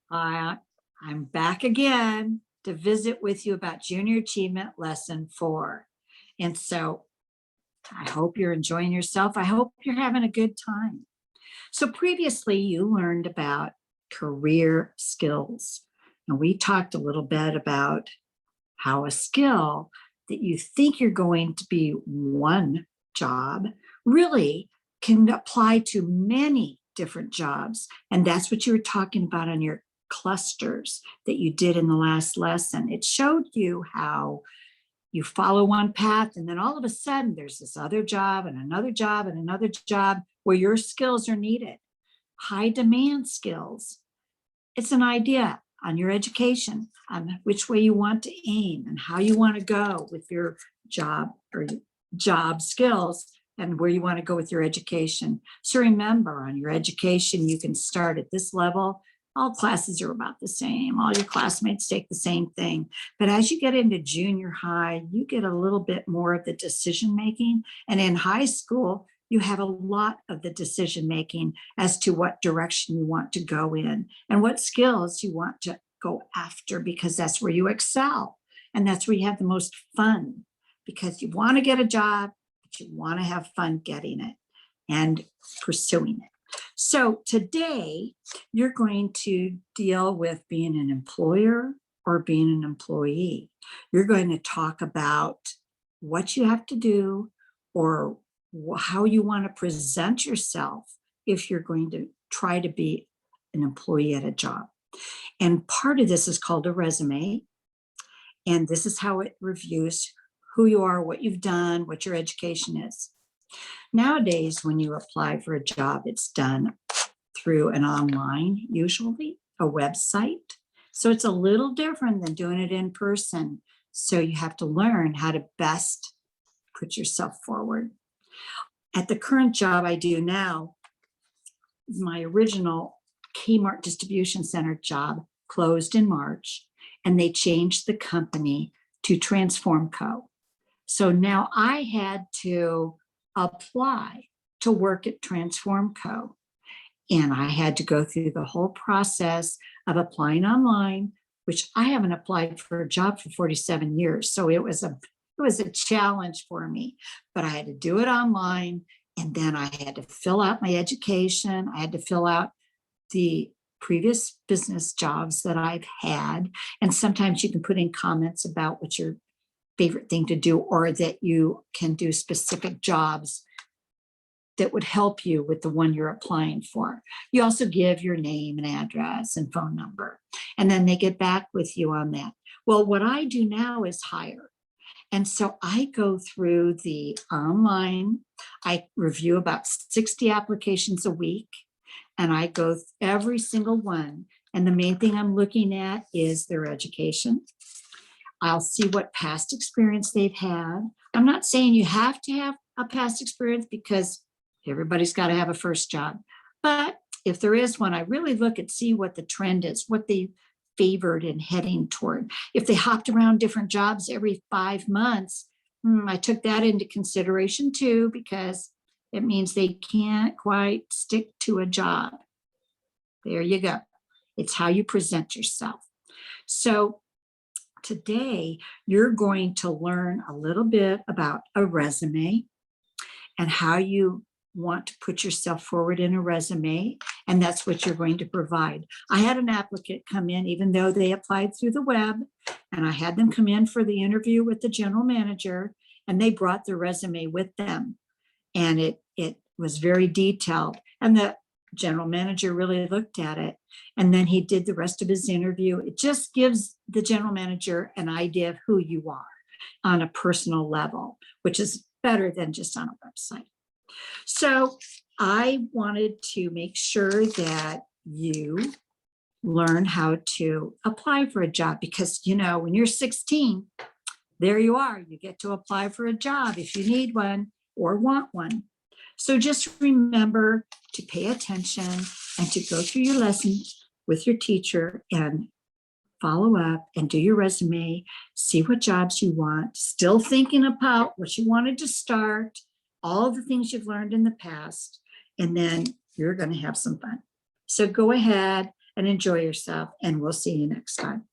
Hi, I'm back again to visit with you about Junior Achievement Lesson 4. And so I hope you're enjoying yourself. I hope you're having a good time. So previously you learned about career skills. And we talked a little bit about how a skill that you think you're going to be one job really can apply to many different jobs. And that's what you were talking about on your clusters that you did in the last lesson. It showed you how you follow one path and then all of a sudden there's this other job and another job and another job where your skills are needed. High demand skills. It's an idea on your education, on which way you want to aim and how you want to go with your job or job skills and where you want to go with your education. So remember, on your education, you can start at this level. All classes are about the same. All your classmates take the same thing. But as you get into junior high, you get a little bit more of the decision making. And in high school, you have a lot of the decision making as to what direction you want to go in and what skills you want to go after, because that's where you excel. And that's where you have the most fun, because you want to get a job, but you want to have fun getting it and pursuing it. So today you're going to deal with being an employer or being an employee. You're going to talk about what you have to do or how you want to present yourself if you're going to try to be an employee at a job. And part of this is called a resume. And this is how it reviews who you are, what you've done, what your education is. Nowadays, when you apply for a job, it's done through an online, usually a website. So it's a little different than doing it in person. So you have to learn how to best put yourself forward. At the current job I do now, my original Kmart Distribution Center job closed in March, and they changed the company to Transform Co. So now I had to apply to work at Transform Co. And I had to go through the whole process of applying online, which I haven't applied for a job for 47 years. So it was a challenge for me, but I had to do it online. And then I had to fill out my education. I had to fill out the previous business jobs that I've had. And sometimes you can put in comments about what your favorite thing to do, or that you can do specific jobs that would help you with the one you're applying for. You also give your name and address and phone number, and then they get back with you on that. Well, what I do now is hire. And so I go through the online, I review about 60 applications a week, and I go every single one. And the main thing I'm looking at is their education. I'll see what past experience they've had. I'm not saying you have to have a past experience, because everybody's got to have a first job. But if there is one, I really look and see what the trend is, what they favored and heading toward. If they hopped around different jobs every 5 months, I took that into consideration too, because it means they can't quite stick to a job. There you go. It's how you present yourself. So today you're going to learn a little bit about a resume and how you want to put yourself forward in a resume, and that's what you're going to provide. I had an applicant come in, even though they applied through the web, and I had them come in for the interview with the general manager, and they brought their resume with them, and it was very detailed, and the general manager really looked at it, and then he did the rest of his interview. It just gives the general manager an idea of who you are on a personal level, which is better than just on a website. So I wanted to make sure that you learn how to apply for a job, because, when you're 16, there you are, you get to apply for a job if you need one or want one. So just remember to pay attention and to go through your lessons with your teacher and follow up and do your resume, see what jobs you want, still thinking about what you wanted to start, all the things you've learned in the past, and then you're going to have some fun. So go ahead and enjoy yourself. And we'll see you next time.